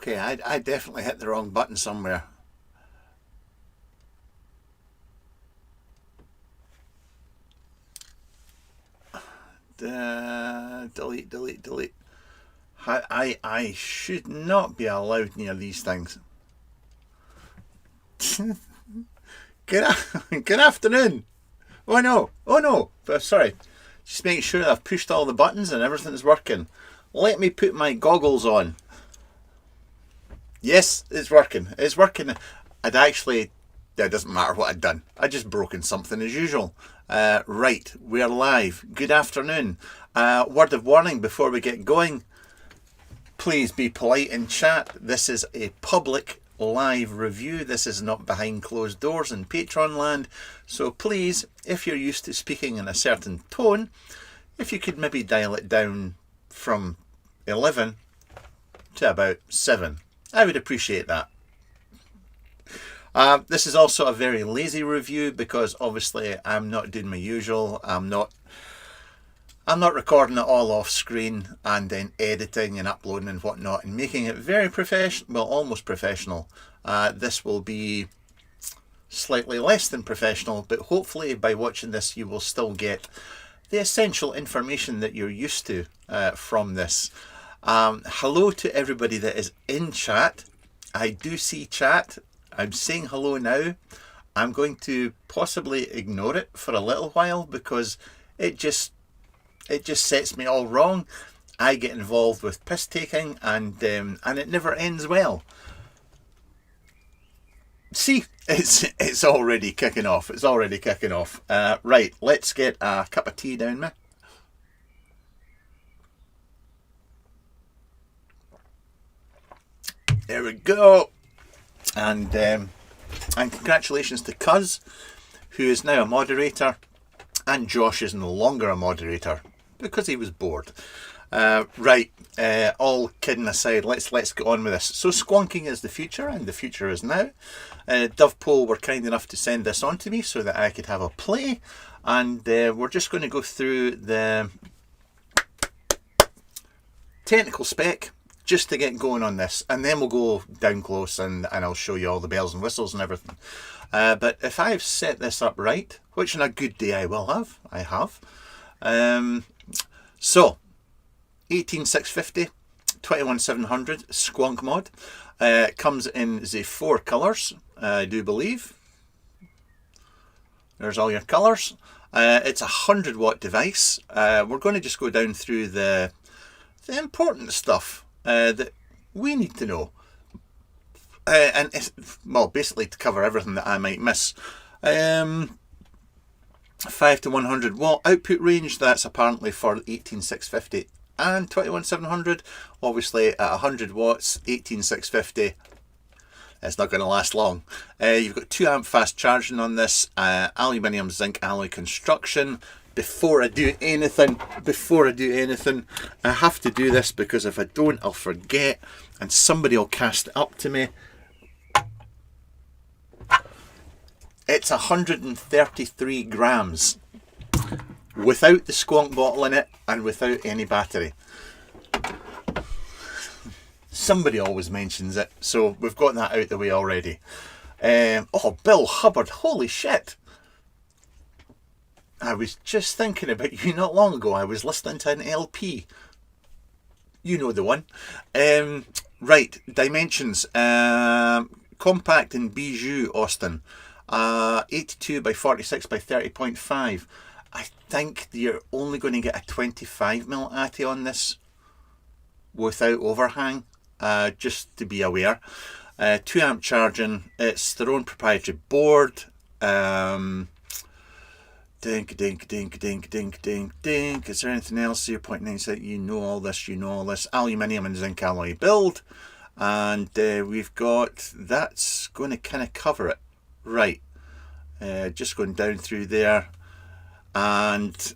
Okay, I definitely hit the wrong button somewhere. Delete, delete, delete. I should not be allowed near these things. Good afternoon. Oh no, oh no. Sorry. Just making sure that I've pushed all the buttons and everything's working. Let me put my goggles on. Yes, it's working. It's working. It doesn't matter what I'd done. I just broken something as usual. Right, we're live. Good afternoon. Word of warning before we get going. Please be polite in chat. This is a public live review. This is not behind closed doors in Patreon land. So please, if you're used to speaking in a certain tone, if you could maybe dial it down from 11 to about 7. I would appreciate that. This is also a very lazy review because obviously I'm not doing my usual. I'm not recording it all off screen and then editing and uploading and whatnot and making it very professional, well, almost professional. This will be slightly less than professional, but hopefully by watching this you will still get the essential information that you're used to from this. Hello to everybody that is in chat. I do see chat. I'm saying hello now. I'm going to possibly ignore it for a little while because it just sets me all wrong. I get involved with piss taking and it never ends well. See, it's already kicking off. It's already kicking off. Right, let's get a cup of tea down me. There we go. And congratulations to Cuz, who is now a moderator, and Josh is no longer a moderator because he was bored. Right, all kidding aside, let's get on with this. So Squonking is the future, and the future is now. Dovpo were kind enough to send this on to me so that I could have a play, and we're just going to go through the technical spec just to get going on this, and then we'll go down close and I'll show you all the bells and whistles and everything. But if I've set this up right, which on a good day I will have, I have. So 18650, 21700 Squonk mod. Comes in the 4 colours, I do believe. There's all your colours. It's a 100 watt device. We're going to just go down through the important stuff that we need to know. And it's, well, basically to cover everything that I might miss. 5 to 100 watt output range, that's apparently for 18650 and 21700. Obviously at 100 watts, 18650, it's not going to last long. You've got 2 amp fast charging on this, aluminium zinc alloy construction. Before I do anything, I have to do this because if I don't, I'll forget and somebody will cast it up to me. It's 133 grams without the Squonk bottle in it and without any battery. Somebody always mentions it, so we've got that out the way already. Oh, Bill Hubbard, holy shit! I was just thinking about you not long ago. I was listening to an LP. You know the one. Right, dimensions. Compact and bijou Austin. 82 by 46 by 30.5. I think you're only going to get a 25mm Atty on this without overhang, just to be aware. 2 amp charging. It's their own proprietary board. Dink, dink, dink, dink, dink, dink, dink. Is there anything else? 0.96. You know all this, Aluminium and zinc alloy build. And we've got, that's going to kind of cover it. Right. Just going down through there. And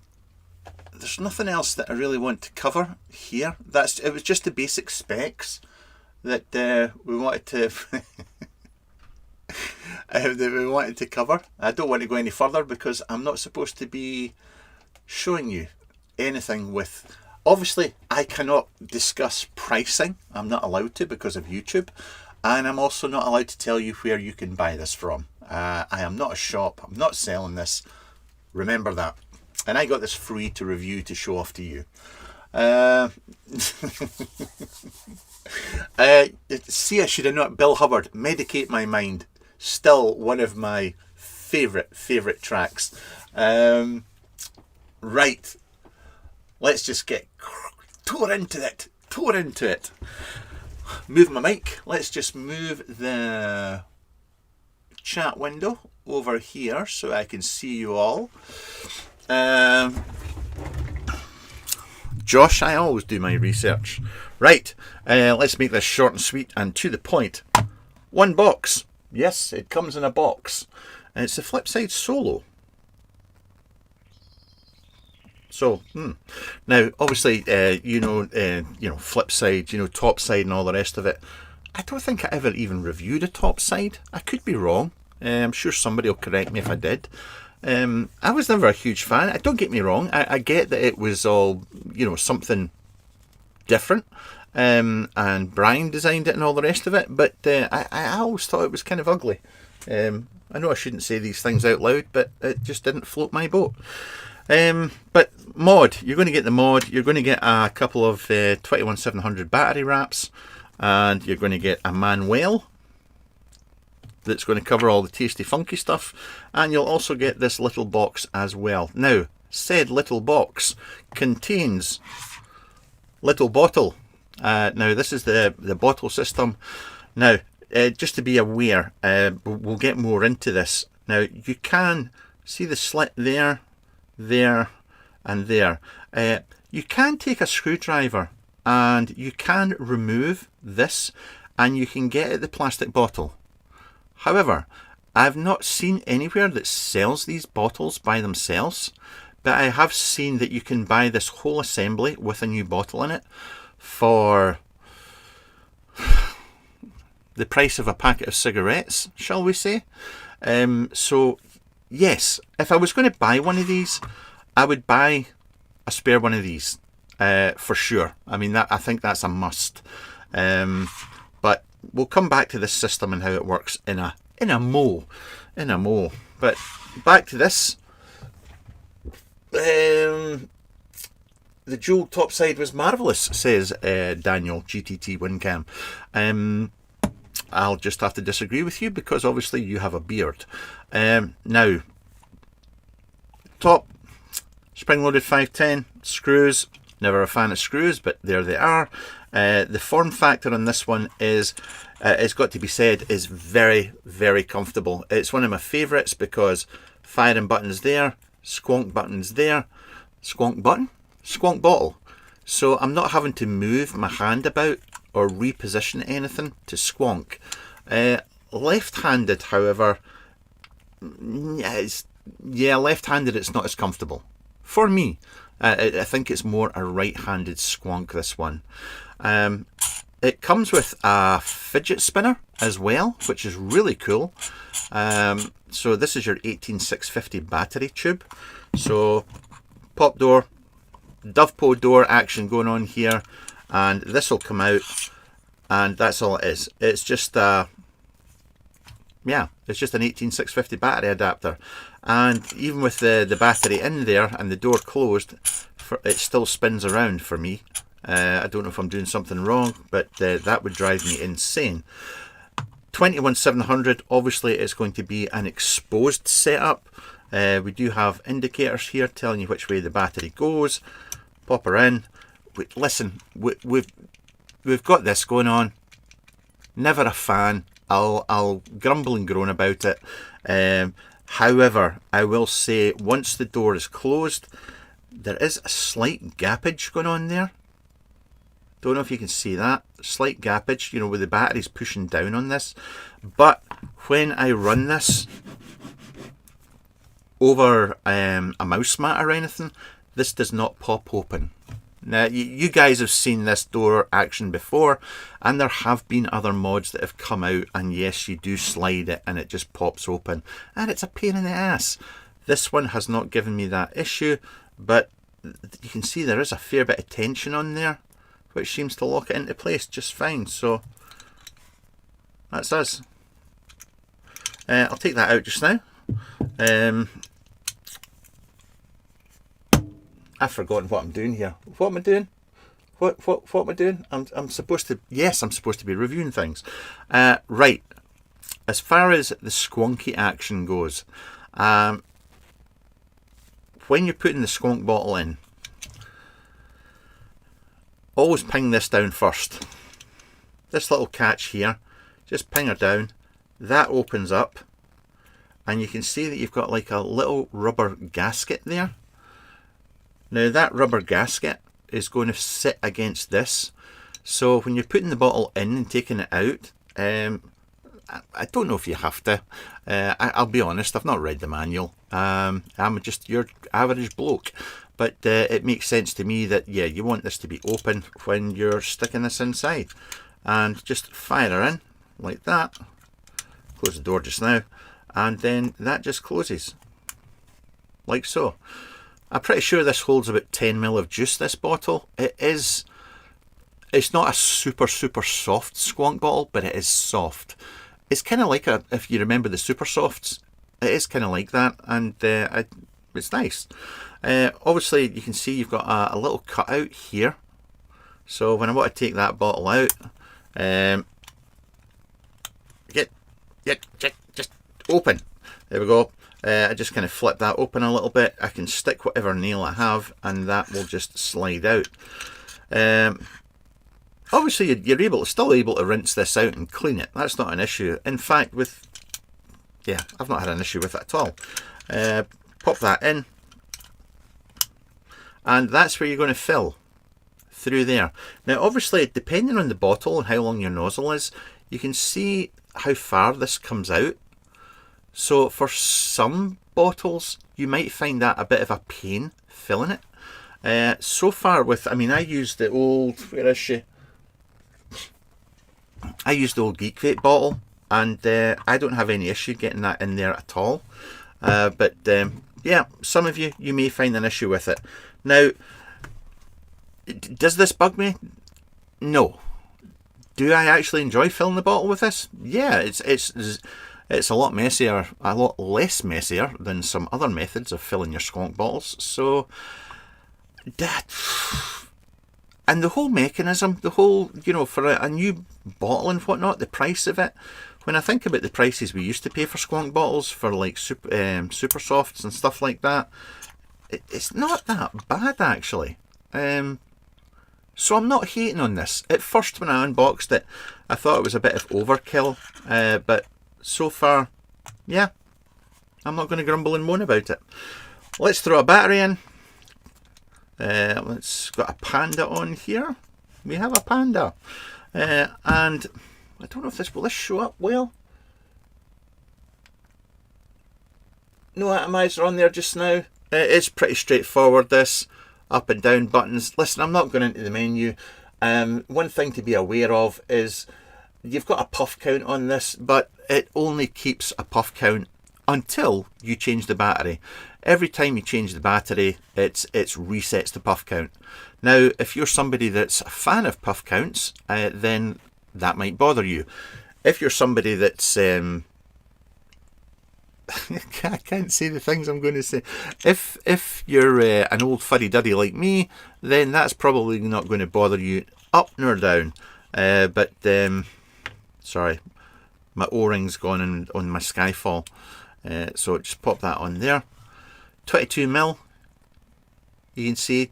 there's nothing else that I really want to cover here. It was just the basic specs that we wanted to cover. I don't want to go any further because I'm not supposed to be showing you anything with Obviously, I cannot discuss pricing. I'm not allowed to because of YouTube. And I'm also not allowed to tell you where you can buy this from. I am not a shop. I'm not selling this. Remember that. And I got this free to review to show off to you. See, I should have not. Bill Hubbard, Medicate My Mind. Still one of my favourite tracks. Right. Let's just get tore into it. Move my mic. Let's just move the chat window over here so I can see you all. Josh, I always do my research. Right, let's make this short and sweet and to the point. One box. Yes, it comes in a box. And it's the Flipside Solo. So, now obviously, Flipside, Topside and all the rest of it. I don't think I ever even reviewed a Topside. I could be wrong. I'm sure somebody will correct me if I did. I was never a huge fan. Don't get me wrong. I get that it was all, something different. And Brian designed it and all the rest of it. But I always thought it was kind of ugly. I know I shouldn't say these things out loud, but it just didn't float my boat. But mod, you're going to get the mod. You're going to get a couple of 21700 battery wraps. And you're going to get a manual that's going to cover all the tasty funky stuff, and you'll also get this little box as well. Now, said little box contains little bottle. Now this is the bottle system. Now, just to be aware, we'll get more into this. Now, you can see the slit there, and there. You can take a screwdriver and you can remove this, and you can get at the plastic bottle. However, I've not seen anywhere that sells these bottles by themselves, but I have seen that you can buy this whole assembly with a new bottle in it for the price of a packet of cigarettes, shall we say. So, yes, if I was going to buy one of these, I would buy a spare one of these, for sure. I mean, I think that's a must. But we'll come back to this system and how it works in a mo. But back to this. The dual topside was marvellous, says Daniel GTT Wincam. I'll just have to disagree with you because obviously you have a beard. Now, top spring-loaded 510 screws. Never a fan of screws, but there they are. The form factor on this one is, it's got to be said, is very, very comfortable. It's one of my favourites because firing buttons there, squonk buttons there, squonk button, squonk bottle. So I'm not having to move my hand about or reposition anything to squonk. Left-handed, however, left-handed it's not as comfortable. For me, I think it's more a right-handed squonk, this one. It comes with a fidget spinner as well, which is really cool. So this is your 18650 battery tube. So pop door, Dovpo door action going on here, and this will come out, and that's all it is. It's just it's just an 18650 battery adapter, and even with the battery in there and the door closed, it still spins around for me. I don't know if I'm doing something wrong, but that would drive me insane. 21700, obviously it's going to be an exposed setup. We do have indicators here telling you which way the battery goes. Pop her in. Listen, we've got this going on. Never a fan. I'll grumble and groan about it. However, I will say once the door is closed, there is a slight gappage going on there. Don't know if you can see that. Slight gappage, where the battery's pushing down on this. But when I run this over a mouse mat or anything, this does not pop open. Now, you guys have seen this door action before, and there have been other mods that have come out, and yes, you do slide it and it just pops open, and it's a pain in the ass. This one has not given me that issue, but you can see there is a fair bit of tension on there, which seems to lock it into place just fine. So that's us. I'll take that out just now. I've forgotten what I'm doing here. What am I doing? What am I doing? I'm supposed to, yes, I'm supposed to be reviewing things. Right. As far as the Squonky action goes, when you're putting the Squonk bottle in, always ping this down first. This little catch here, just ping her down. That opens up, and you can see that you've got like a little rubber gasket there. Now that rubber gasket is going to sit against this, so when you're putting the bottle in and taking it out, I don't know if you have to. I'll be honest, I've not read the manual. I'm just your average bloke, but it makes sense to me that, yeah, you want this to be open when you're sticking this inside, and just fire her in like that. Close the door just now, and then that just closes like so. I'm pretty sure this holds about 10 ml of juice, this bottle. It's not a super soft Squonk bottle, but it is soft. It's kind of like if you remember the super softs, it is kind of like that, and it's nice. Obviously you can see you've got a little cutout here, so when I want to take that bottle out, just open. There we go. I just kind of flip that open a little bit. I can stick whatever nail I have, and that will just slide out. Obviously you're still able to rinse this out and clean it. That's not an issue. In fact, I've not had an issue with it at all. Pop that in, and that's where you're going to fill through there. Now obviously, depending on the bottle and how long your nozzle is, you can see how far this comes out. So for some bottles you might find that a bit of a pain filling it. So far I used the old, where is she? I used the old Geek Vape bottle, and I don't have any issue getting that in there at all. But yeah, some of you may find an issue with it. Now, does this bug me? No. Do I actually enjoy filling the bottle with this? Yeah, it's a lot messier, a lot less messier than some other methods of filling your Squonk bottles. So that, and the whole mechanism, the whole, for a new bottle and whatnot, the price of it, when I think about the prices we used to pay for Squonk bottles for like super softs and stuff like that, it's not that bad actually. So I'm not hating on this. At first when I unboxed it, I thought it was a bit of overkill, but so far, yeah, I'm not going to grumble and moan about it. Let's throw a battery in. Let's got a Panda on here. We have a Panda, and I don't know if will this show up well. No atomizer on there just now. It's pretty straightforward, this. Up and down buttons. Listen, I'm not going into the menu. One thing to be aware of is you've got a puff count on this, but it only keeps a puff count until you change the battery. Every time you change the battery, it resets the puff count. Now, if you're somebody that's a fan of puff counts, then that might bother you. If you're somebody that's I can't say the things I'm going to say. If you're an old fuddy-duddy like me, then that's probably not going to bother you up nor down. But sorry, my O-ring's gone on my Skyfall, so just pop that on there. 22mm, you can see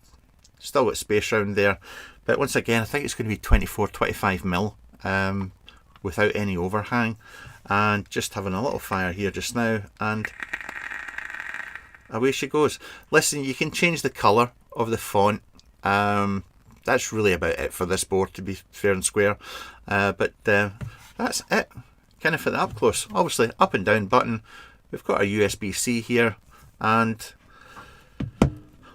still got space around there, but once again I think it's going to be 24-25mm without any overhang. And just having a little fire here just now, and away she goes. Listen, you can change the colour of the font. That's really about it for this board, to be fair and square. But that's it, kind of for the up close. Obviously, up and down button. We've got our USB-C here, and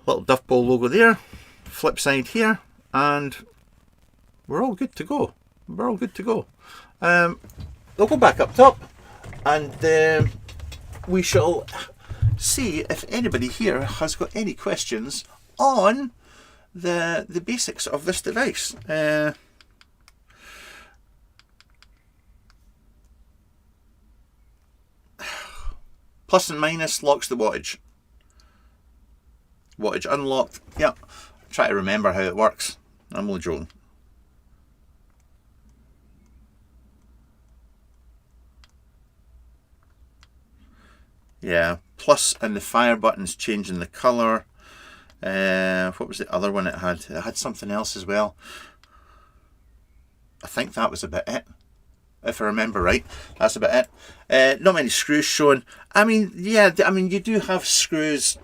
little Dovpo logo there, Flipside here, and we're all good to go. We're all good to go. We'll go back up top, and we shall see if anybody here has got any questions on the basics of this device. Plus and minus locks the wattage. Wattage unlocked. Yep. Try to remember how it works. I'm only joking. Yeah. Plus, and the fire button's changing the colour. What was the other one it had? It had something else as well. I think that was about it. If I remember right, that's about it. Not many screws shown. I mean, yeah, I mean, you do have screws.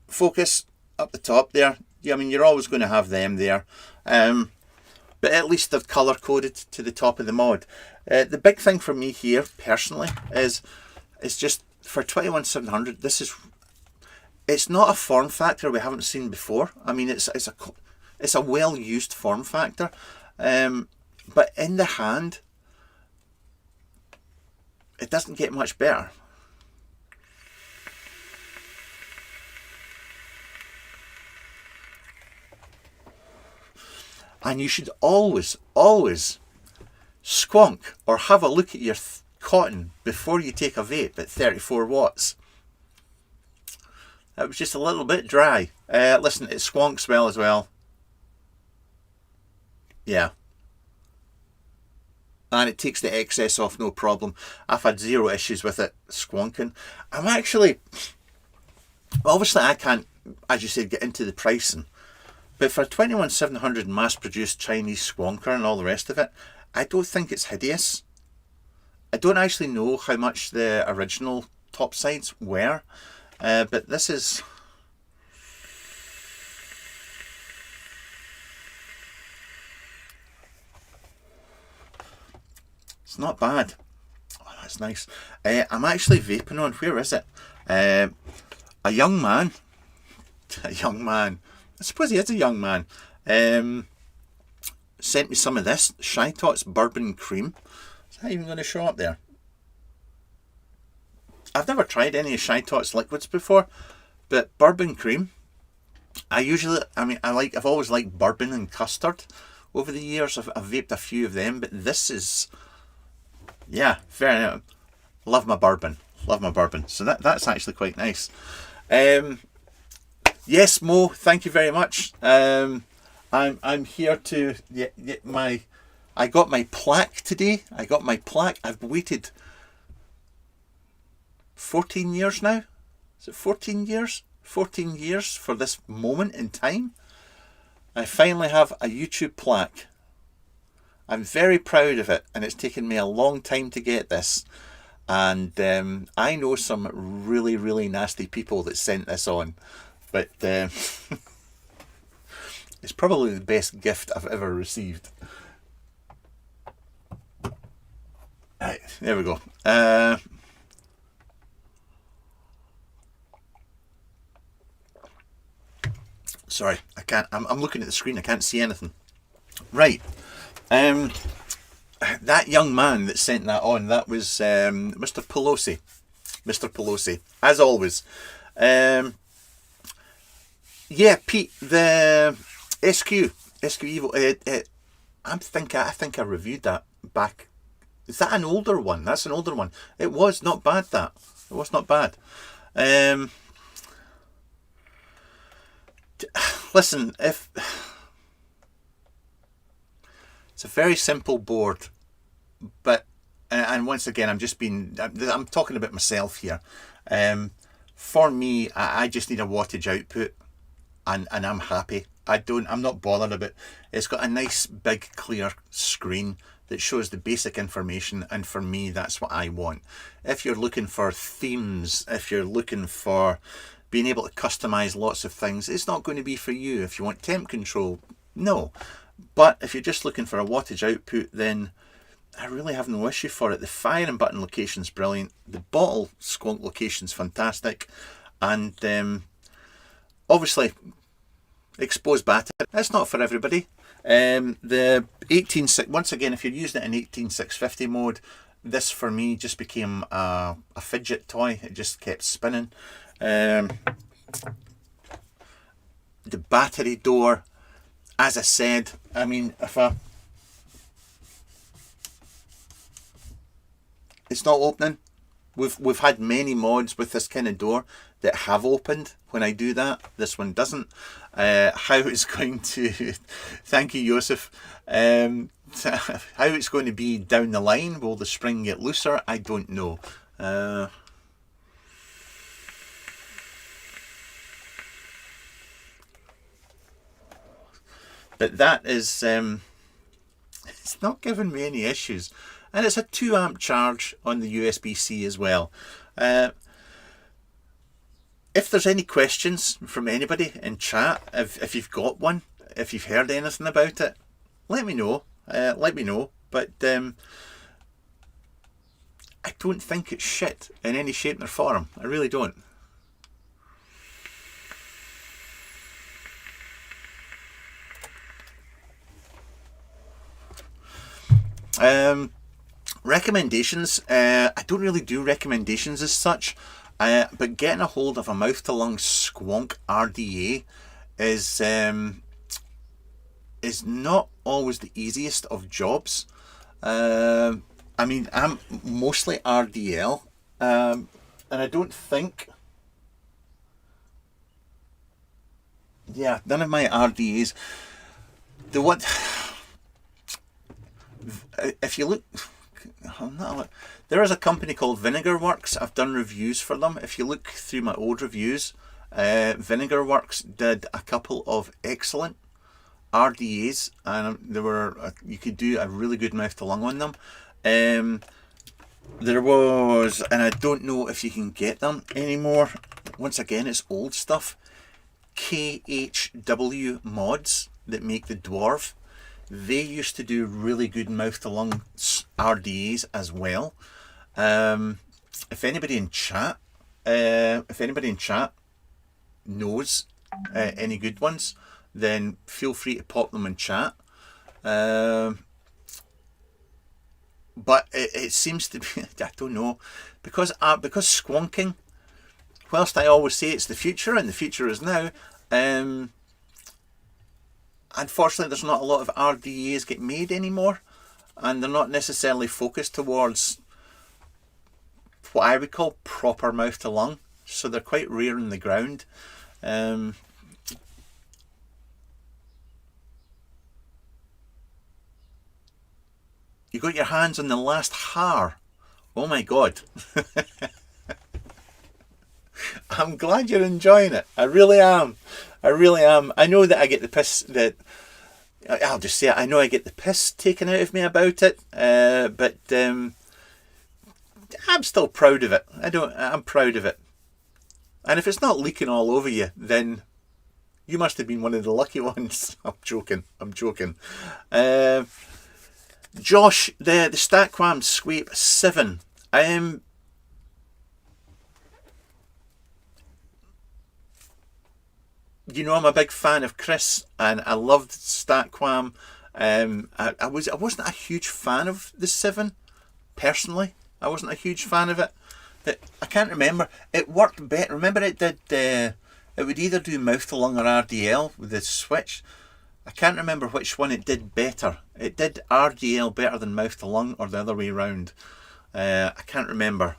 Focus up the top there. Yeah, I mean, you're always going to have them there. But at least they've colour coded to the top of the mod. The big thing for me here, personally, is just for 21700. It's not a form factor we haven't seen before. I mean, it's a well used form factor. But in the hand, it doesn't get much better. And you should always squonk or have a look at your cotton before you take a vape at 34 watts. That was just a little bit dry. Listen, it squonks well as well. Yeah. And it takes the excess off, no problem. I've had zero issues with it squonking. I'm actually, obviously I can't, as you said, get into the pricing. But for a 21700 mass-produced Chinese squonker and all the rest of it, I don't think it's hideous. I don't actually know how much the original topsides were, but this is... It's not bad. Oh, that's nice. I'm actually vaping on, where is it? A young man. A young man. I suppose he is a young man. Sent me some of this Shy Tots Bourbon Cream. Is that even going to show up there? I've never tried any of Shy Tots liquids before, but Bourbon Cream. I've always liked bourbon and custard over the years. I've vaped a few of them, but this is, yeah, fair enough. Love my bourbon. Love my bourbon. So that's actually quite nice. Yes, Mo, thank you very much. I'm here to get my... I got my plaque today. I got my plaque. I've waited 14 years now. Is it 14 years? 14 years for this moment in time. I finally have a YouTube plaque. I'm very proud of it, and it's taken me a long time to get this. And I know some really, really nasty people that sent this on. But it's probably the best gift I've ever received. Right, there we go. Sorry, I can't. I'm looking at the screen. I can't see anything. Right. That young man that sent that on, that was Mr. Pelosi. Mr. Pelosi, as always. Yeah, Pete, the SQ Evo. I think I reviewed that back. Is that an older one? That's an older one. It was not bad. It was not bad. Listen, it's a very simple board, but and once again, I'm talking about myself here. For me, I just need a wattage output. And I'm happy. I'm not bothered about it. It's got a nice big clear screen that shows the basic information, and for me that's what I want. If you're looking for themes, if you're looking for being able to customize lots of things, it's not going to be for you. If you want temp control, no. But if you're just looking for a wattage output, then I really have no issue for it. The firing button location's brilliant. The bottle squonk location's fantastic. And obviously, exposed battery, that's not for everybody. The 186, once again, if you're using it in 18650 mode, this for me just became a fidget toy. It just kept spinning. battery door, as I said, I mean, it's not opening. We've had many mods with this kind of door that have opened when I do that. This one doesn't. How it's going to, thank you, Joseph. How it's going to be down the line, will the spring get looser? I don't know. But that is, it's not giving me any issues. And it's a 2 amp charge on the USB-C as well. If there's any questions from anybody in chat, if you've got one, if you've heard anything about it, let me know. But I don't think it's shit in any shape or form. I really don't. Recommendations. I don't really do recommendations as such, but getting a hold of a mouth to lung Squonk RDA is not always the easiest of jobs. I mean, I'm mostly RDL, and I don't think, yeah, none of my RDAs, the one, if you look, there is a company called Vinegar Works. I've done reviews for them. If you look through my old reviews, Vinegar Works did a couple of excellent RDAs, and there were, you could do a really good mouth to lung on them. There was, and I don't know if you can get them anymore, once again it's old stuff, KHW mods that make the Dwarf. They used to do really good mouth to lung RDAs as well. If anybody in chat knows any good ones, then feel free to pop them in chat. But it seems to be, I don't know, because Squonking, whilst I always say it's the future and the future is now, unfortunately there's not a lot of RDAs get made anymore, and they're not necessarily focused towards what I would call proper mouth to lung, so they're quite rare in the ground. You got your hands on the last har. Oh my god. I'm glad you're enjoying it. I really am. I know that I get the piss, I'll just say it, I know I get the piss taken out of me about it, but I'm still proud of it. I'm proud of it. And if it's not leaking all over you, then you must have been one of the lucky ones. I'm joking. Josh, the Statquam Sweep 7. You know, I'm a big fan of Chris, and I loved Statquam. I wasn't a huge fan of the 7, personally. I wasn't a huge fan of it. I can't remember. It worked better. Remember, it did. It would either do mouth to lung or RDL with the switch. I can't remember which one it did better. It did RDL better than mouth to lung, or the other way around. I can't remember.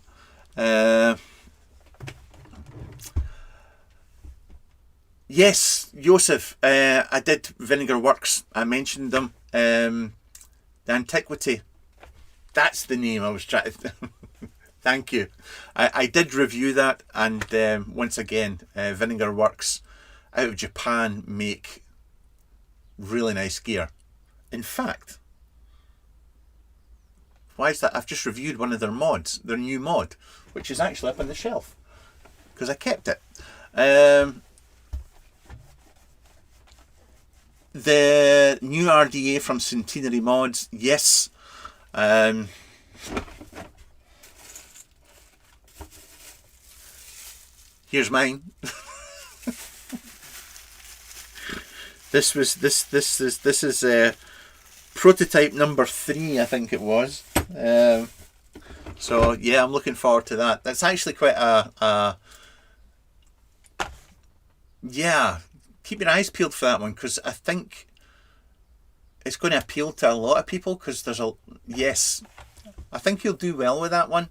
Yes, Joseph, I did Vinegar Works. I mentioned them. The Antiquity. That's the name I was trying to... Thank you. I did review that, and once again, Vinegar Works out of Japan make really nice gear. In fact, why is that? I've just reviewed one of their mods, their new mod, which is actually up on the shelf, because I kept it. The new RDA from Centenary Mods, yes. Here's mine. This is prototype number 3, I think it was. So yeah, I'm looking forward to that. That's actually quite keep your eyes peeled for that one, because I think it's going to appeal to a lot of people, because there's a... Yes, I think you'll do well with that one,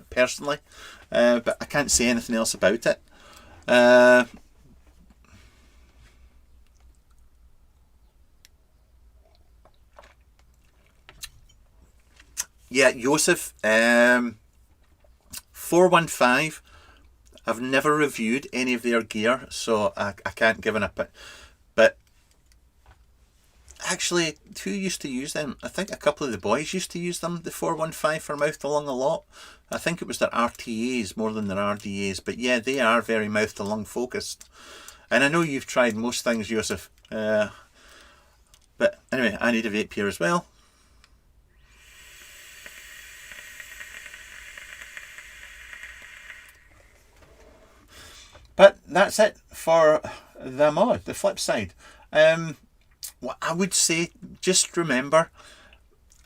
personally. But I can't say anything else about it. Yeah, Joseph, 415. I've never reviewed any of their gear, so I can't give an opinion. But actually, who used to use them? I think a couple of the boys used to use them, the 415 for mouth to lung a lot. I think it was their RTAs more than their RDAs. But yeah, they are very mouth to lung focused. And I know you've tried most things, Joseph. But anyway, I need a vape here as well. But that's it for the mod, the Flipside. What I would say, just remember,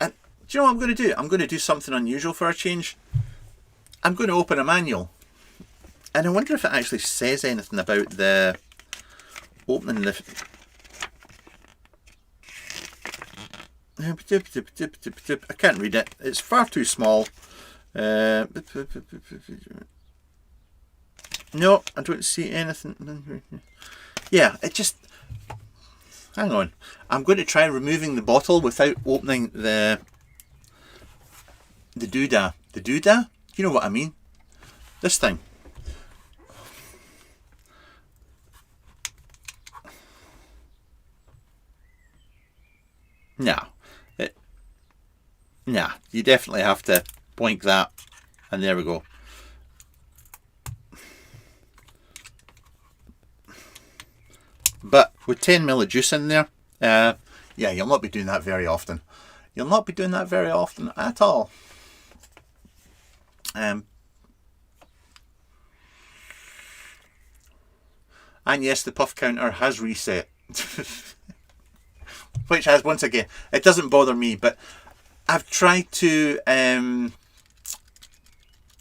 and do you know what I'm going to do? I'm going to do something unusual for a change. I'm going to open a manual. And I wonder if it actually says anything about the opening the... I can't read it. It's far too small. No, I don't see anything. Yeah, it just... Hang on. I'm going to try removing the bottle without opening the doodah. The doodah? You know what I mean? This thing. No. Nah, you definitely have to boink that. And there we go. But with 10ml of juice in there, yeah, you'll not be doing that very often. You'll not be doing that very often at all. And yes, the puff counter has reset. Which has, once again, it doesn't bother me, but I've tried to...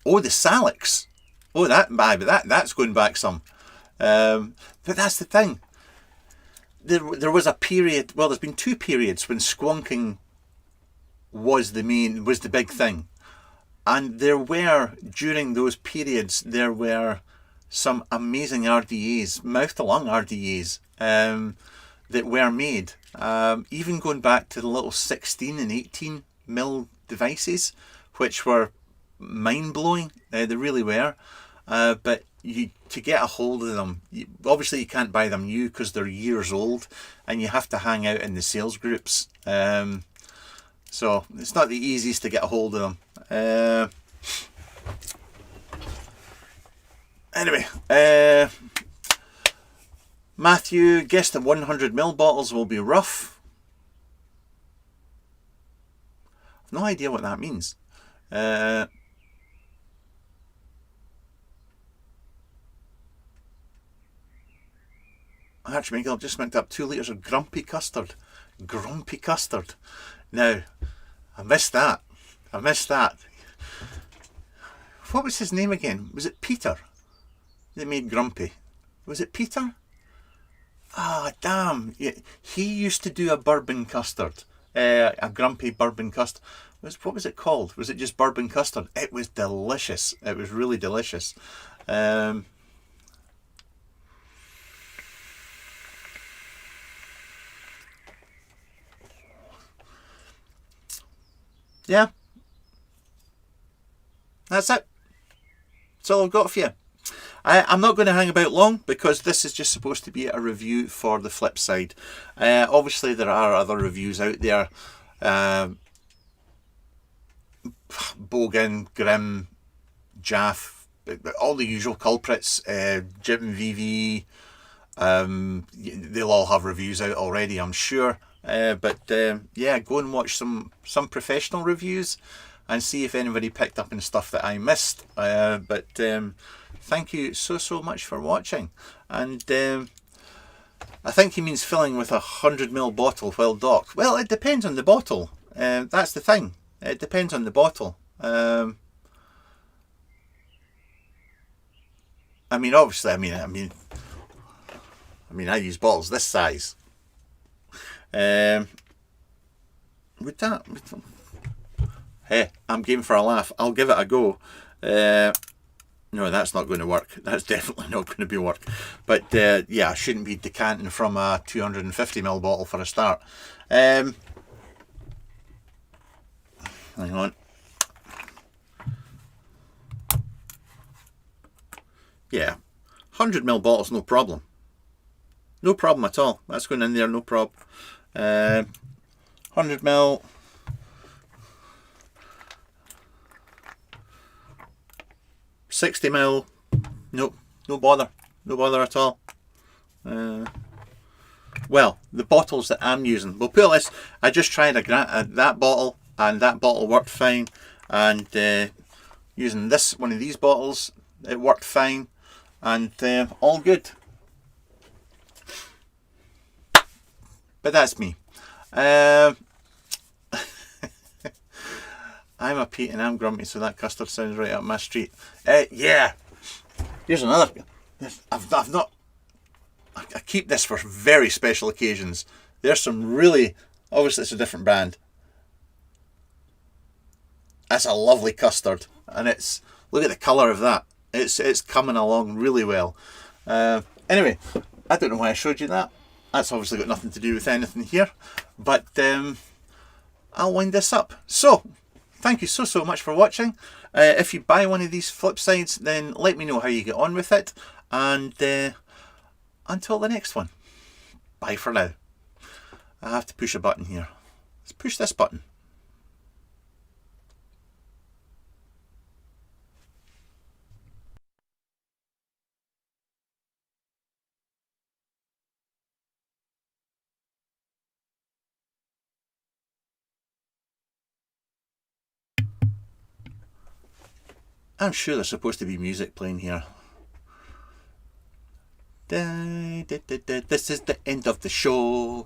oh, the Salix. Oh, that's going back some. But that's the thing. There was a period, well, there's been two periods when Squonking was the big thing. And there were, during those periods, there were some amazing RDAs, mouth to lung RDAs, that were made. Even going back to the little 16 and 18mm devices, which were mind-blowing. They really were. But to get a hold of them, obviously you can't buy them new because they're years old, and you have to hang out in the sales groups. So it's not the easiest to get a hold of them. Anyway, Matthew guessed that 100ml bottles will be rough. I've no idea what that means. Archmichael, I've just mixed up 2 litres of grumpy custard. Grumpy custard. Now, I missed that. What was his name again? Was it Peter that made grumpy? Was it Peter? Ah, damn. Yeah, he used to do a bourbon custard. A grumpy bourbon custard. What was it called? Was it just bourbon custard? It was delicious. It was really delicious. Yeah, that's it. That's all I've got for you. I'm not going to hang about long because this is just supposed to be a review for the Flipside. Obviously there are other reviews out there. Bogan, Grim, Jaff, all the usual culprits. Jim VV, they'll all have reviews out already, I'm sure. But yeah, go and watch some professional reviews and see if anybody picked up on stuff that I missed. But thank you so much for watching. And I think he means filling with 100ml bottle while docked. Well, it depends on the bottle. That's the thing. It depends on the bottle. I mean, obviously, I mean, mean, I use bottles this size. Would that... Hey, I'm game for a laugh. I'll give it a go. No, that's not going to work. That's definitely not going to be work. But yeah, I shouldn't be decanting from a 250ml bottle for a start. Hang on. Yeah, 100ml bottles, no problem. No problem at all. That's going in there, no problem. 100ml. 60ml. Nope, no bother. No bother at all. Well, the bottles that I'm using, we'll put this. I just tried that bottle, and that bottle worked fine. And using this one of these bottles, it worked fine, and all good. But that's me. I'm a Pete and I'm grumpy, so that custard sounds right up my street. Yeah. Here's another. I've not. I keep this for very special occasions. There's some really. Obviously, it's a different brand. That's a lovely custard, and it's. Look at the colour of that. It's coming along really well. Anyway, I don't know why I showed you that. That's obviously got nothing to do with anything here, but I'll wind this up. So. Thank you so much for watching. If you buy one of these Flipsides, then let me know how you get on with it. And until the next one, bye for now. I have to push a button here. Let's push this button. I'm sure there's supposed to be music playing here. This is the end of the show.